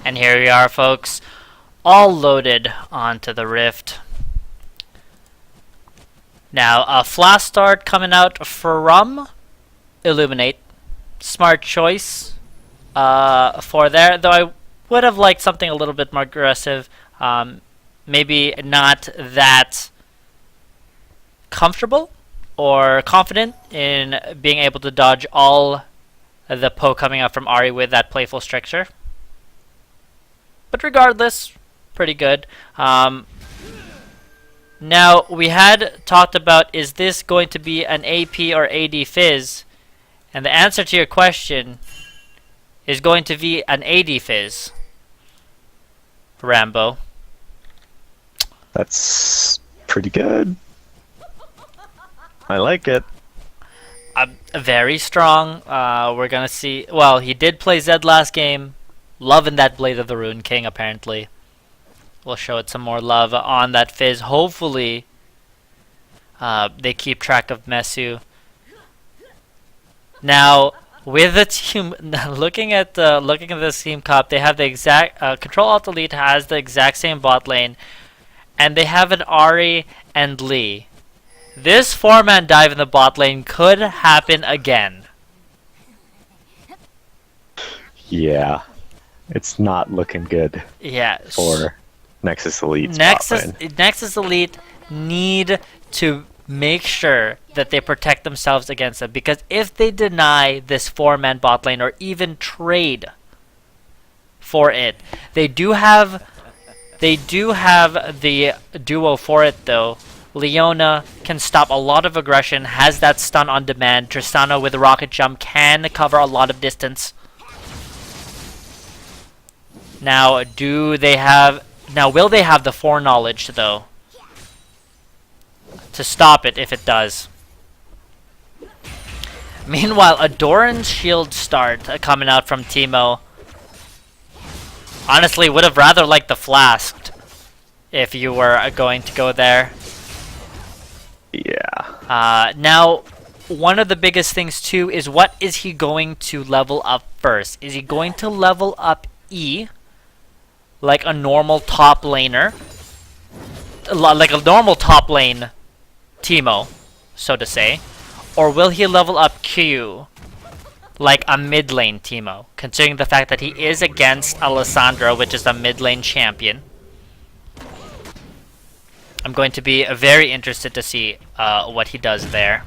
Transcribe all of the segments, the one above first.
And here we are, folks, all loaded onto the Rift. Now, a flash start coming out from Illuminate. Smart choice for there, though I would have liked something a little bit more aggressive. Maybe not that comfortable or confident in being able to dodge all the poke coming out from Ahri with that playful structure. But regardless, pretty good. Now, we had talked about, is this going to be an AP or AD Fizz? And the answer to your question is going to be an AD Fizz. Rambo. That's pretty good. I like it. Very strong. We're gonna see. Well, he did play Zed last game. Loving that Blade of the Rune King, apparently. We'll show it some more love on that Fizz. Hopefully, they keep track of Mesu. Now, with the team, looking at this team comp, they have the exact Ctrl Alt Elite has the exact same bot lane, and they have an Ahri and Lee. This 4-man dive in the bot lane could happen again. Yeah, it's not looking good. Yeah. For Nexus Elite. Nexus Elite need to make sure that they protect themselves against it, because if they deny this 4-man bot lane or even trade for it, they do have the duo for it though. Leona can stop a lot of aggression, has that stun on demand. Tristana with rocket jump can cover a lot of distance. Now, will they have the foreknowledge though to stop it if it does? Meanwhile, a Doran's shield start coming out from Teemo. Honestly, would have rather liked the flask if you were going to go there. Yeah. Now, one of the biggest things too is, what is he going to level up first? Is he going to level up E like a normal top laner? Like a normal top lane Teemo, so to say? Or will he level up Q like a mid lane Teemo, considering the fact that he is against Alessandro, which is a mid lane champion? I'm going to be very interested to see what he does there.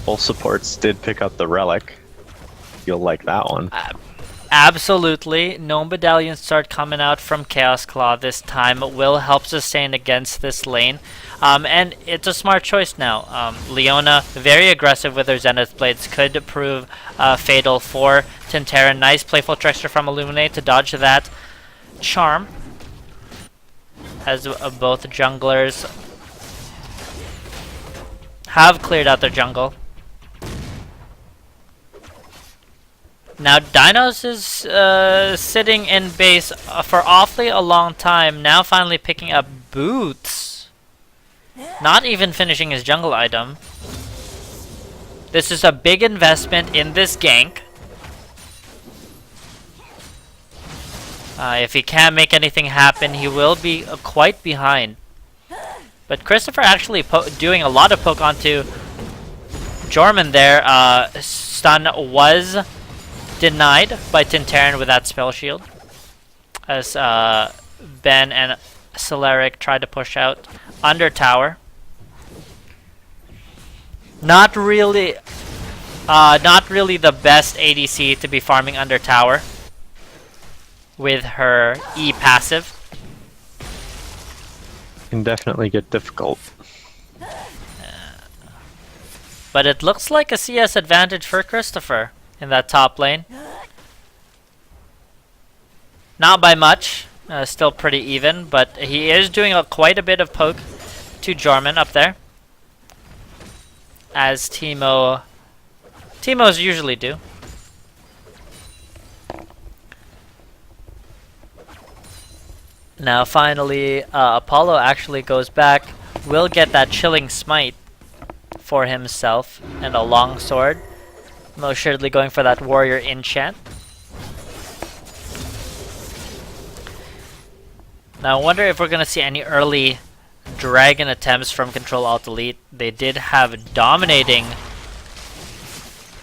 Both supports did pick up the relic. You'll like that one. Absolutely. No medallions start coming out from Chaos Claw this time. Will help sustain against this lane. And it's a smart choice now. Leona, very aggressive with her Zenith Blades, could prove fatal for Tintera. Nice playful trickster from Illuminate to dodge that charm. As both junglers have cleared out their jungle. Now Dinos is sitting in base for awfully a long time, now finally picking up boots. Not even finishing his jungle item. This is a big investment in this gank. If he can't make anything happen, he will be quite behind. But Christopher actually doing a lot of poke onto Jorman there. Stun was denied by Tintaran with that spell shield, as Ben and Celeric tried to push out under tower. Not really the best ADC to be farming under tower with her E passive. Can definitely get difficult. But it looks like a CS advantage for Christopher in that top lane. Not by much, still pretty even, but he is doing quite a bit of poke to Jorman up there, as Teemos usually do. Now finally, Apollo actually goes back, will get that chilling smite for himself, and a long sword. Most assuredly going for that warrior enchant. Now I wonder if we're gonna see any early dragon attempts from Control Alt Delete. They did have dominating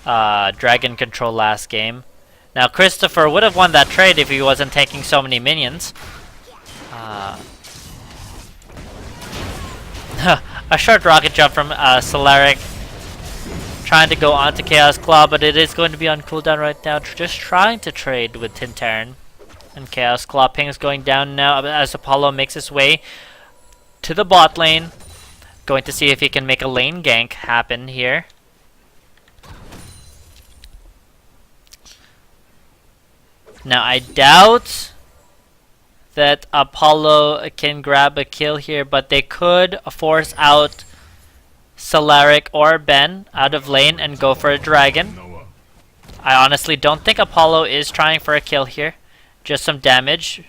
dragon control last game. Now Christopher would have won that trade if he wasn't taking so many minions. A short rocket jump from Solaric, trying to go onto Chaos Claw, but it is going to be on cooldown right now. Just trying to trade with Tintaran. And Chaos Claw ping is going down now as Apollo makes his way to the bot lane. Going to see if he can make a lane gank happen here. Now I doubt that Apollo can grab a kill here, but they could force out Solaric or Ben out of lane and go for a dragon. I honestly don't think Apollo is trying for a kill here. Just some damage.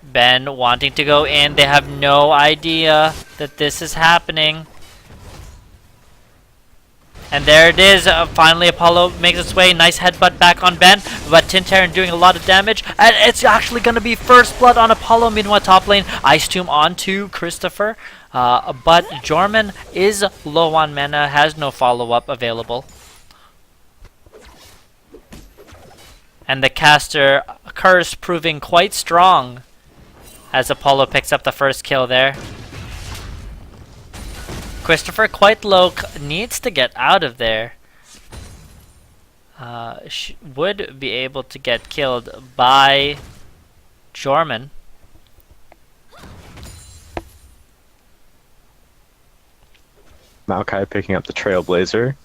Ben wanting to go in. They have no idea that this is happening. And there it is. Finally, Apollo makes its way. Nice headbutt back on Ben. But Tintaran doing a lot of damage. And it's actually going to be first blood on Apollo. Meanwhile, top lane, Ice Tomb onto Christopher. But Jorman is low on mana. Has no follow-up available. And the caster curse proving quite strong as Apollo picks up the first kill there. Christopher quite low, needs to get out of there. Would be able to get killed by Jorman. Maokai picking up the Trailblazer.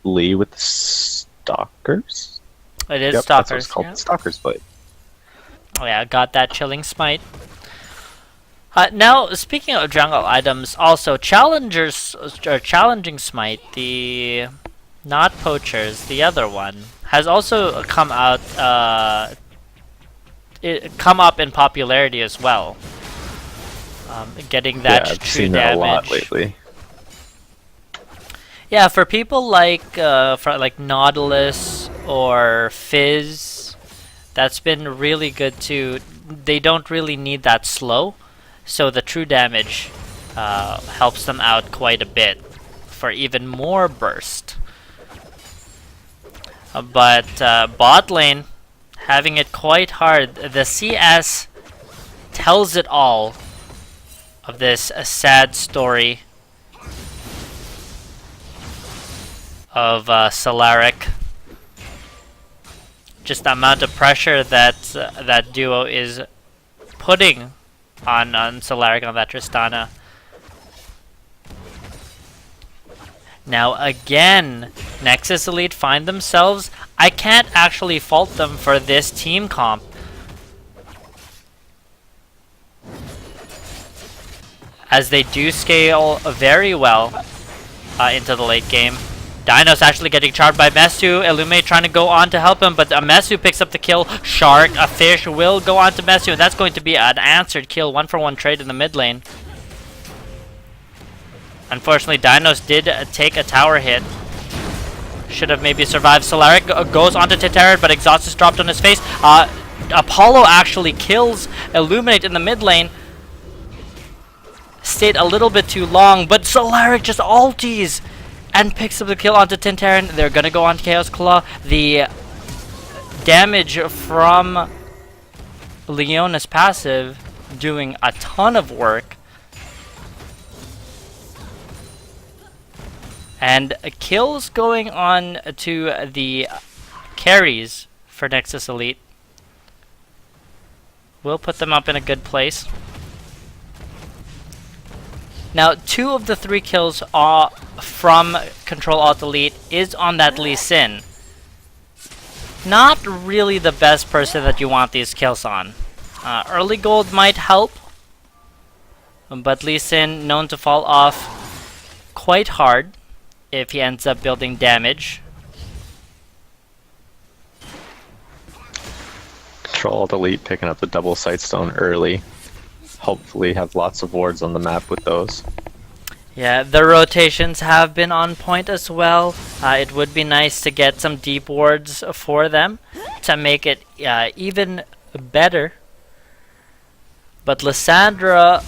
Lee with the Stalkers. It is Yep, Stalkers. That's what it's called. Yeah. Stalkers Blade. Oh yeah, got that Chilling Smite. Now, speaking of jungle items, also Challenging Smite, the not Poachers, the other one, has also come out. Come up in popularity as well. Getting that I've true seen damage. that a lot lately. Yeah, for people like Nautilus or Fizz, that's been really good too. They don't really need that slow, so the true damage helps them out quite a bit for even more burst. But bot lane having it quite hard. The CS tells it all of this sad story of Solaric. Just the amount of pressure that that duo is putting on Solaric on that Tristana. Now again, Nexus Elite find themselves. I can't actually fault them for this team comp. As they do scale very well into the late game. Dino's actually getting charged by Mesu. Illuminate trying to go on to help him, but Mesu picks up the kill. Shark, a fish, will go on to Mesu, and that's going to be an answered kill. 1-for-1 trade in the mid lane. Unfortunately, Dinos did take a tower hit. Should have maybe survived. Solaric goes onto Tintaran, but Exhaust is dropped on his face. Apollo actually kills Illuminate in the mid lane. Stayed a little bit too long, but Solaric just ulties and picks up the kill onto Tintaran. They're gonna go on Chaos Claw. The damage from Leona's passive doing a ton of work. And kills going on to the carries for Nexus Elite. We'll put them up in a good place. Now, 2 of the 3 kills are from Ctrl Alt Delete is on that Lee Sin. Not really the best person that you want these kills on. Early gold might help, but Lee Sin known to fall off quite hard if he ends up building damage. Ctrl Delete picking up the double Sightstone early. Hopefully have lots of wards on the map with those. Yeah, the rotations have been on point as well. It would be nice to get some deep wards for them to make it even better. But Lysandra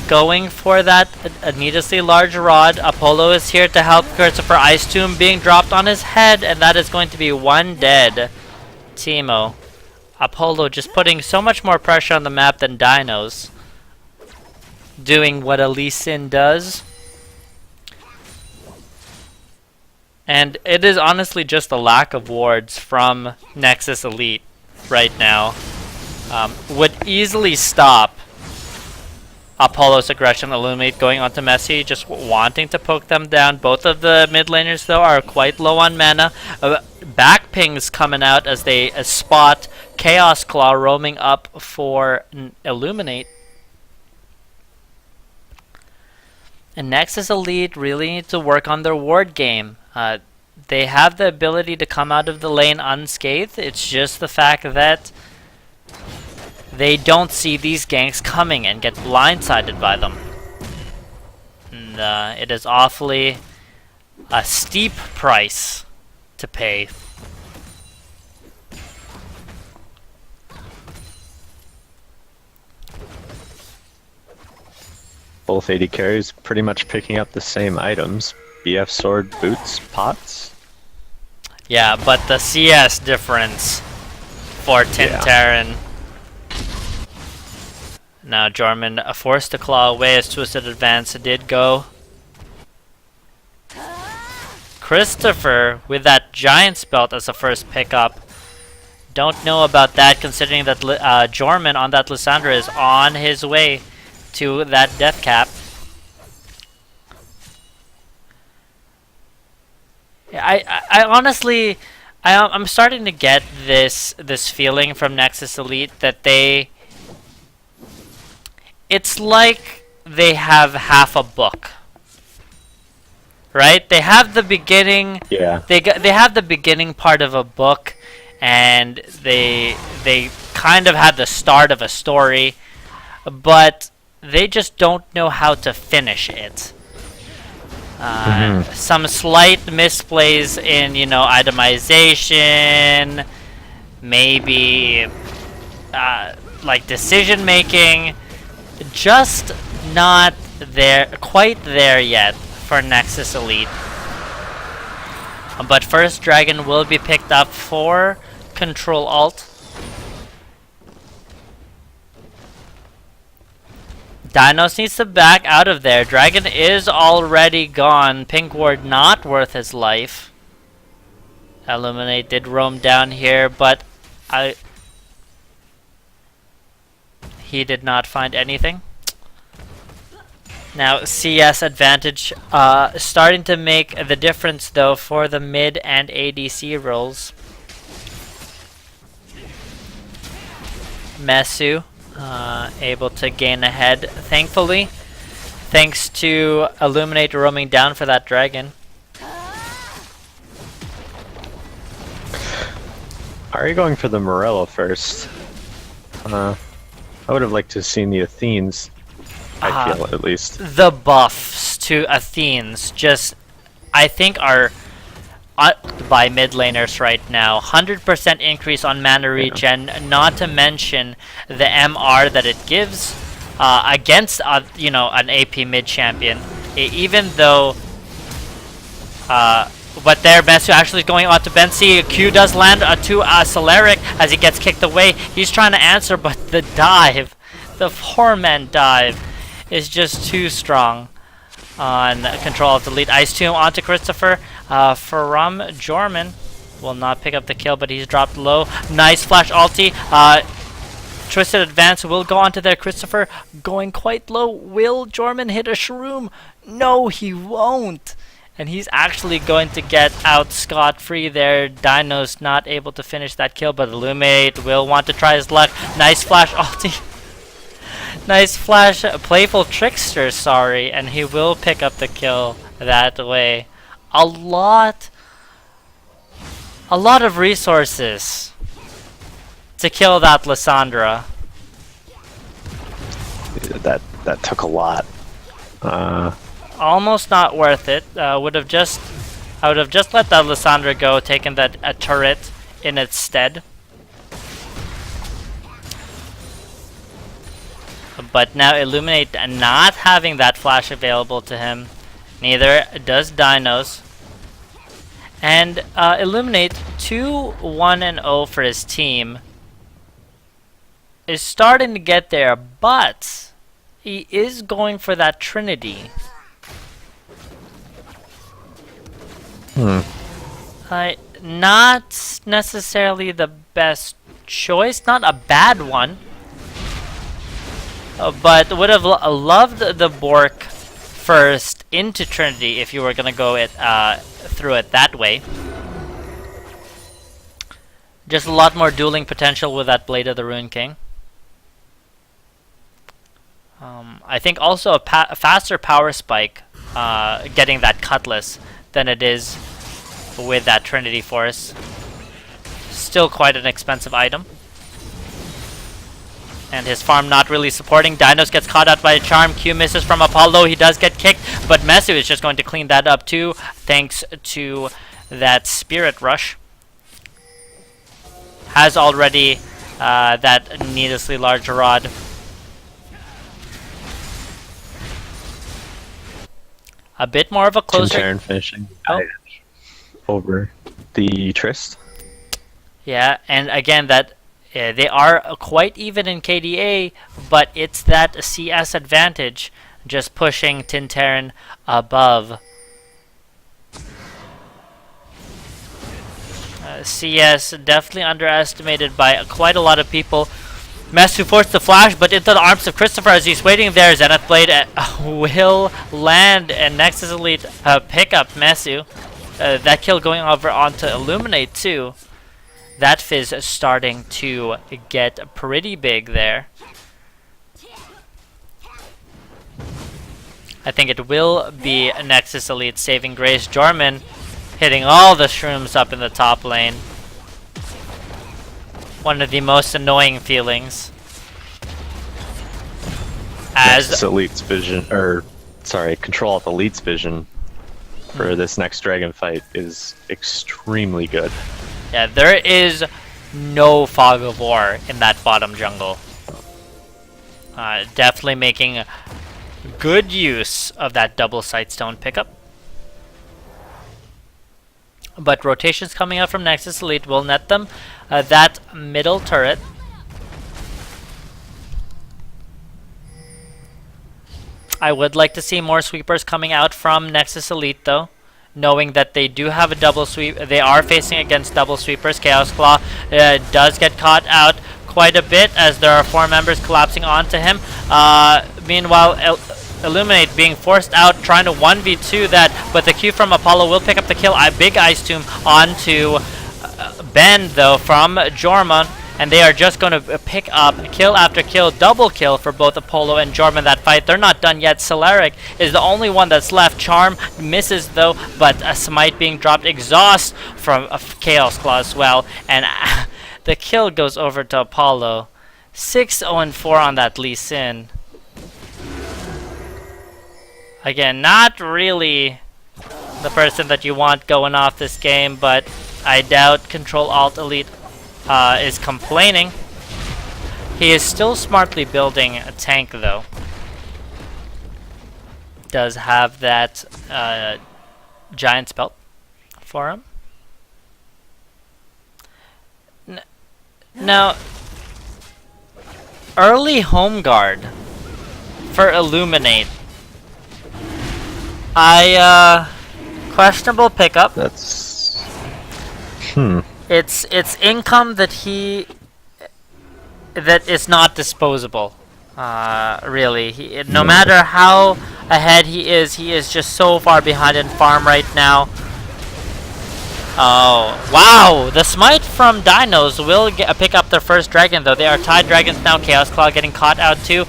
going for that needlessly large rod. Apollo is here to help Christopher. Ice Tomb being dropped on his head, and that is going to be one dead Teemo. Apollo just putting so much more pressure on the map than Dinos. Doing what a Lee Sin does. And it is honestly just a lack of wards from Nexus Elite right now. Would easily stop Apollo's aggression. Illuminate going onto Messi, just wanting to poke them down. Both of the mid laners though are quite low on mana. Back pings coming out as they spot Chaos Claw roaming up for Illuminate. And Nexus Elite really need to work on their ward game. They have the ability to come out of the lane unscathed. It's just the fact that they don't see these ganks coming and get blindsided by them. And it is awfully a steep price to pay. Both AD carries pretty much picking up the same items. BF sword, boots, pots. Yeah, but the CS difference for Tintarin. Yeah. Now Jorman forced to claw away as Twisted Advance did go. Christopher with that Giant's Belt as a first pickup. Don't know about that considering that Jorman on that Lysandra is on his way to that death cap. I honestly, I'm starting to get this feeling from Nexus Elite that it's like they have half a book, right? They have the beginning. Yeah. They have the beginning part of a book, and they kind of had the start of a story, but they just don't know how to finish it. Some slight misplays in, itemization, maybe like decision making, just not quite there yet for Nexus Elite. But first Dragon will be picked up for Ctrl Alt. Dinos needs to back out of there. Dragon is already gone. Pink Ward not worth his life. Illuminate did roam down here, but he did not find anything. Now CS advantage starting to make the difference though for the mid and ADC roles. Mesu able to gain ahead, thankfully, thanks to Illuminate roaming down for that dragon. Are you going for the Morello first? I would have liked to have seen the Athenes, I feel, at least. The buffs to Athenes just, I think, are by mid laners right now. 100% increase on mana regen, not to mention the MR that it gives against an AP mid champion. Even though but there Mesu actually going on to Bensi. Q does land to Solaric as he gets kicked away. He's trying to answer, but the dive, the 4-man dive is just too strong on Control of the lead. Ice Tomb onto Christopher from Jorman. Will not pick up the kill, but he's dropped low. Nice flash ulti. Twisted Advance will go onto there. Christopher going quite low. Will Jorman hit a shroom? No, he won't. And he's actually going to get out scot-free there. Dino's not able to finish that kill, but Illuminate will want to try his luck. Nice flash ulti. Nice flash, playful trickster, sorry, and he will pick up the kill that way. A lot of resources to kill that Lysandra. That took a lot. Almost not worth it. I would have just let that Lysandra go, taken that a turret in its stead. But now Illuminate not having that flash available to him. Neither does Dinos. And Illuminate 2-1-0 for his team. Is starting to get there, but he is going for that Trinity. Not necessarily the best choice, not a bad one. But would have loved the Bork first into Trinity if you were gonna go it through it that way. Just a lot more dueling potential with that Blade of the Rune King. I think also a faster power spike getting that Cutlass than it is with that Trinity Force. Still quite an expensive item. And his farm not really supporting. Dinos gets caught out by a charm. Q misses from Apollo. He does get kicked, but Mesu is just going to clean that up too, thanks to that Spirit Rush. Has already that needlessly large rod. A bit more of a closer. Tintaran finishing over the Trist. Yeah, and again that they are quite even in KDA, but it's that CS advantage just pushing Tintaran above. CS definitely underestimated by quite a lot of people. Mesu forced the flash, but into the arms of Christopher as he's waiting there. Zenith Blade will land, and Nexus Elite pick up Mesu. That kill going over onto Illuminate too. That Fizz is starting to get pretty big there. I think it will be Nexus Elite saving grace. Jorman hitting all the shrooms up in the top lane. One of the most annoying feelings. As Nexus Elite's vision, or sorry, Control Elite's vision for this next dragon fight is extremely good. yeah, there is no Fog of War in that bottom jungle. Definitely making good use of that double Sightstone pickup. But rotations coming out from Nexus Elite will net them that middle turret. I would like to see more sweepers coming out from Nexus Elite though, knowing that they do have a double sweep. They are facing against double sweepers. Chaos Claw does get caught out quite a bit as there are 4 members collapsing onto him. Meanwhile, Illuminate being forced out, trying to 1v2 that, but the Q from Apollo will pick up the kill. A big Ice Tomb onto Ben though from Jorma, and they are just going to pick up kill after kill, double kill for both Apollo and Jorma. That fight, they're not done yet. Solaric is the only one that's left. Charm misses though, but a Smite being dropped. Exhaust from Chaos Claw as well, and the kill goes over to Apollo. 6-0-4 on that Lee Sin. Again, not really the person that you want going off this game, but I doubt Control Alt Elite is complaining. He is still smartly building a tank though. Does have that Giant's Belt for him. Now, early Home Guard for Illuminate. Questionable pickup. That's It's income that is not disposable. Really, no matter how ahead he is just so far behind in farm right now. Oh wow! The Smite from Dinos will pick up their first dragon though. They are tied dragons now. Chaos Claw getting caught out too.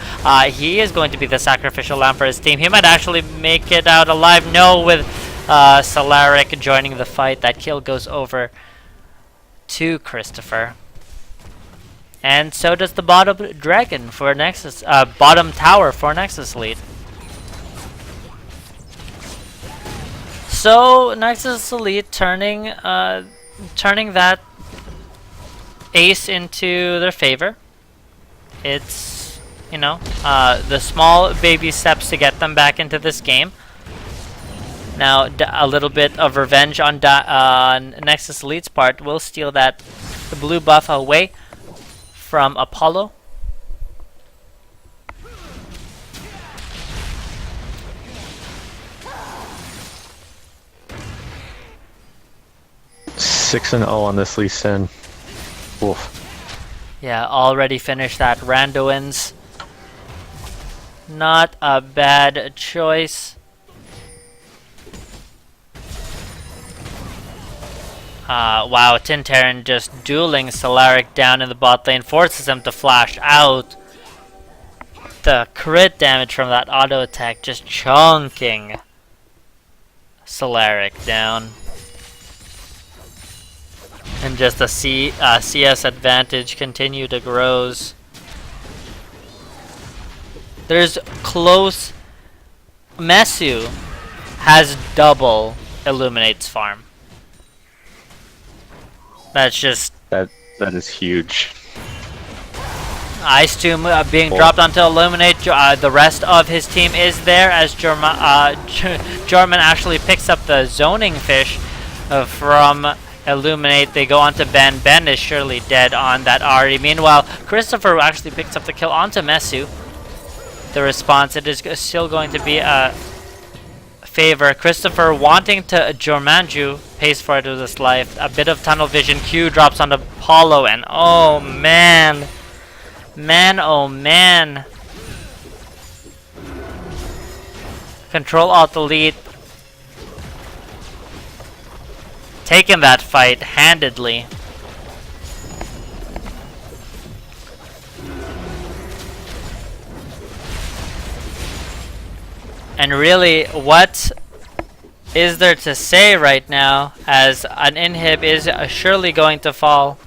He is going to be the sacrificial lamb for his team. He might actually make it out alive. No, with Solaric joining the fight. That kill goes over to Christopher. And so does the bottom dragon for Nexus, bottom tower for Nexus Elite. So Nexus Elite turning that ace into their favor. It's you know, the small baby steps to get them back into this game. Now, a little bit of revenge on Nexus Elite's part will steal the blue buff away from Apollo. Six and 0 on this Lee Sin. Wolf. Yeah, already finished that. Randoins. Not a bad choice. Wow, Tintaran just dueling Solaric down in the bot lane, forces him to flash out. The crit damage from that auto attack just chunking Solaric down. And just the CS advantage continue to grows. There's close. Mesu has double Illuminate's farm. That's just that is huge. Ice Tomb being dropped onto Illuminate. The rest of his team is there as Jorman actually picks up the zoning fish from Illuminate. They go onto Ben. Ben is surely dead on that Ahri. Meanwhile, Christopher actually picks up the kill onto Mesu. The response, it is still going to be a favor. Christopher wanting to Jormanju pays for it with his life. A bit of tunnel vision. Q drops on Apollo, and oh man. Man, oh man. Control Alt Delete. Taking that fight handedly. And really, what is there to say right now, as an inhib is surely going to fall?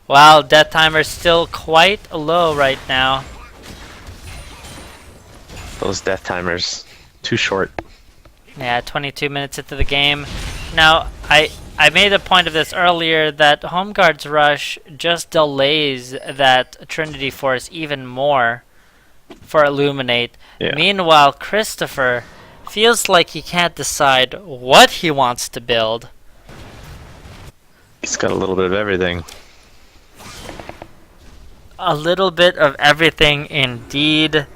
Wow, death timer's still quite low right now. Those death timers, too short. Yeah, 22 minutes into the game. Now, I made a point of this earlier that Home Guard's rush just delays that Trinity Force even more for Illuminate. Yeah. Meanwhile, Christopher feels like he can't decide what he wants to build. He's got a little bit of everything. A little bit of everything indeed.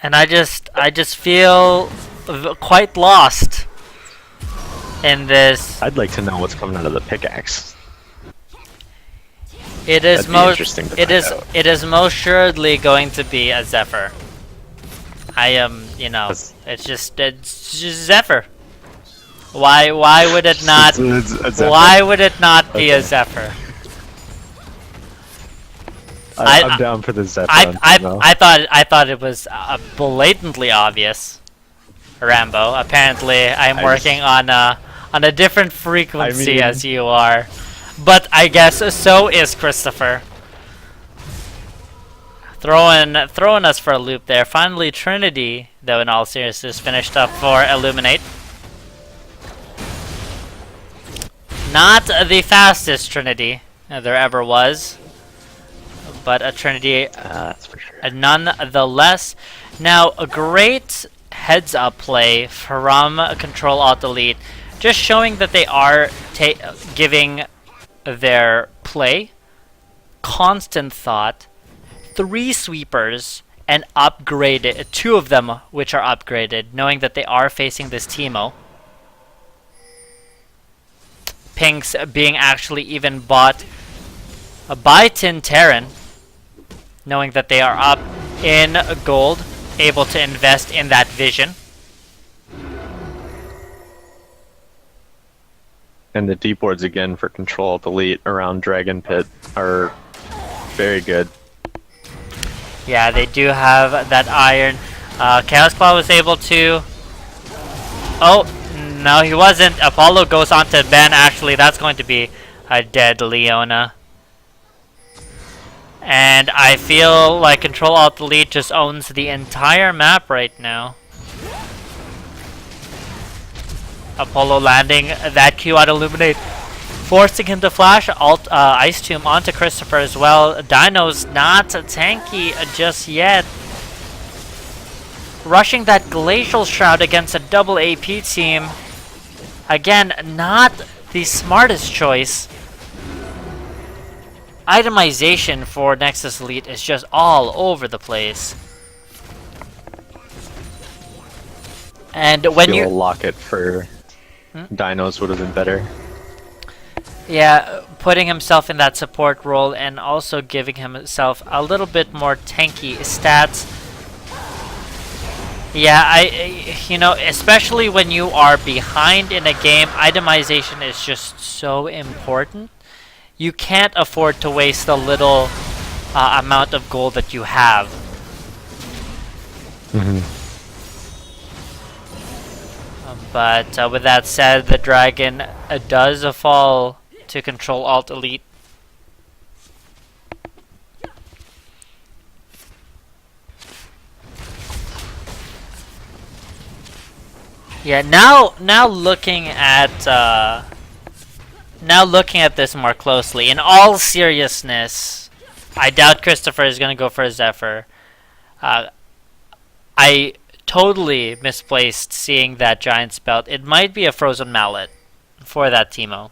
And I just feel quite lost in this. I'd like to know what's coming out of the pickaxe. It is That'd be most interesting to find out. it is most assuredly going to be a Zephyr. I am, you know, it's just Zephyr. Why would it not? Why would it not be a Zephyr? I'm down for the Zephyr. I thought it was blatantly obvious. Rambo. Apparently, I'm working on a different frequency as you are. But I guess so is Christopher. Throwing us for a loop there. Finally, Trinity, though, in all seriousness, finished up for Illuminate. Not the fastest Trinity there ever was, but a Trinity that's for sure. Nonetheless. Now, a great heads-up play from Control Alt Delete, just showing that they are giving their play constant thought. 3 sweepers and upgraded, 2 of them which are upgraded, knowing that they are facing this Teemo. Pinks being actually even bought by Tintaran, knowing that they are up in gold, able to invest in that vision. And the deep wards again for Control Delete around Dragon Pit are very good. Yeah, they do have that iron. Chaos Claw was able to... Oh, no he wasn't. Apollo goes on to Ben. Actually, that's going to be a dead Leona. And I feel like Control Alt Delete just owns the entire map right now. Apollo landing that Q out Illuminate. forcing him to flash Ice Tomb onto Christopher as well. Dino's not tanky just yet. Rushing that Glacial Shroud against a double AP team. Again, not the smartest choice. Itemization for Nexus Elite is just all over the place. And when you lock it for Dinos would have been better. Yeah, putting himself in that support role and also giving himself a little bit more tanky stats. Yeah, you know, especially when you are behind in a game, itemization is just so important. You can't afford to waste a little amount of gold that you have. But with that said, the dragon does fall to Control Alt Elite. Yeah, now looking at this more closely, in all seriousness, I doubt Christopher is gonna go for a Zephyr. I totally misplaced seeing that Giant's Belt. It might be a Frozen Mallet for that Teemo.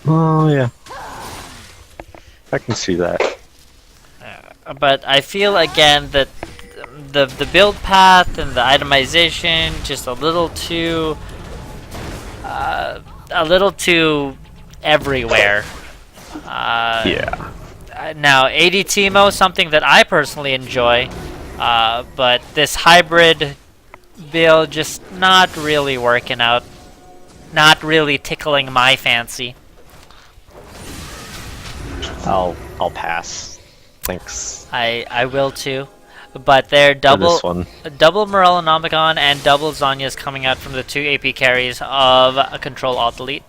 Oh yeah, I can see that. But I feel again that the build path and the itemization just a little too everywhere. Yeah. Now AD Teemo, something that I personally enjoy, but this hybrid build just not really working out, not really tickling my fancy. I'll pass. Thanks. I will too. But they're double Morellonomicon and double Zhonya's coming out from the two AP carries of a Control Alt Elite.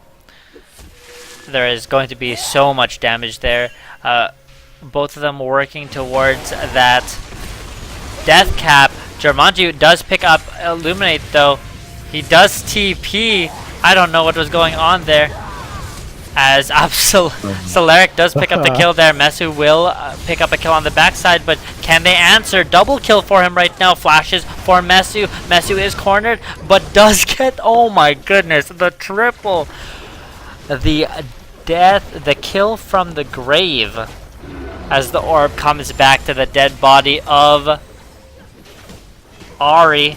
There is going to be so much damage there. Both of them working towards that death cap. Germanju does pick up Illuminate though. He does TP. I don't know what was going on there. As Solaric does pick up the kill there. Mesu will pick up a kill on the backside, but can they answer? Double kill for him right now. Flashes for Mesu. Mesu is cornered, but does get, oh my goodness, the triple. The death, the kill from the grave as the orb comes back to the dead body of Ahri.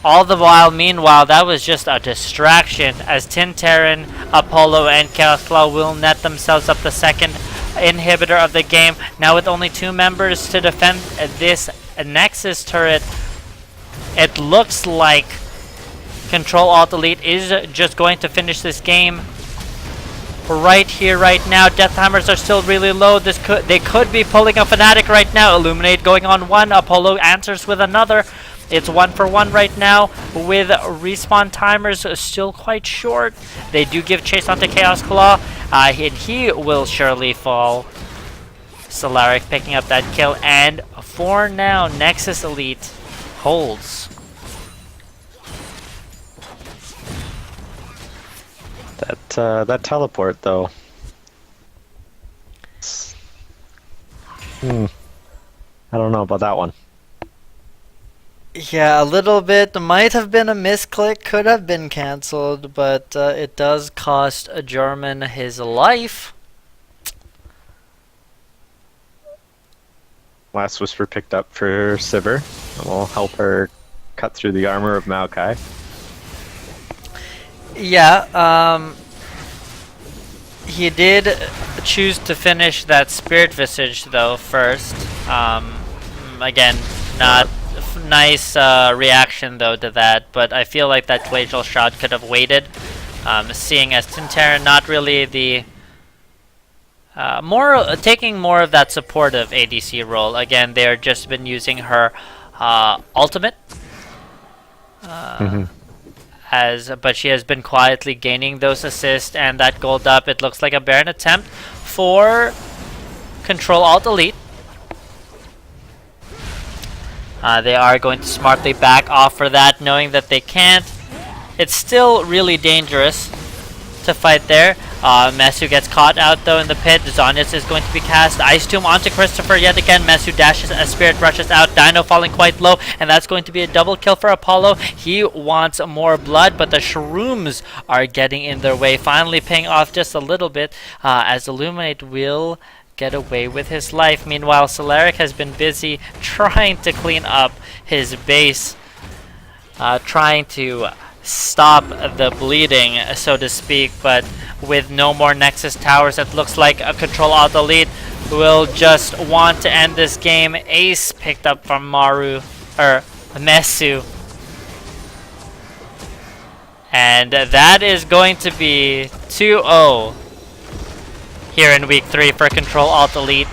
All the while, meanwhile, that was just a distraction as Tinterin, Apollo, and Chaos Claw will net themselves up the second inhibitor of the game. Now with only 2 members to defend this Nexus turret, it looks like Control Alt Elite is just going to finish this game right here, right now. Death timers are still really low. They could be pulling a Fnatic right now. Illuminate going on one. Apollo answers with another. It's 1 for 1 right now with respawn timers still quite short. They do give chase onto Chaos Claw, and he will surely fall. Solaric picking up that kill, and for now, Nexus Elite holds. That teleport though. I don't know about that one. Yeah, a little bit. Might have been a misclick, could have been cancelled, but it does cost a German his life. Last Whisper picked up for Sivir, and will help her cut through the armor of Maokai. Yeah, he did choose to finish that Spirit Visage though first. Again, not nice reaction though to that, but I feel like that Glacial Shroud could have waited, seeing as Tinterin not really the taking more of that supportive ADC role. Again, they're just been using her ultimate but she has been quietly gaining those assists and that gold up. It looks like a Baron attempt for Control Alt Elite. They are going to smartly back off for that, knowing that they can't. It's still really dangerous to fight there. Mesu gets caught out though in the pit. Zonius is going to be cast. Ice Tomb onto Christopher yet again. Mesu dashes as Spirit rushes out. Dino falling quite low, and that's going to be a double kill for Apollo. He wants more blood, but the shrooms are getting in their way, finally paying off just a little bit as Illuminate will get away with his life. Meanwhile, Solaric has been busy trying to clean up his base, trying to stop the bleeding, so to speak, but with no more Nexus towers, it looks like a Control Alt Elite will just want to end this game. Ace picked up from Mesu. And that is going to be 2-0 here in week 3 for Control Alt Elite.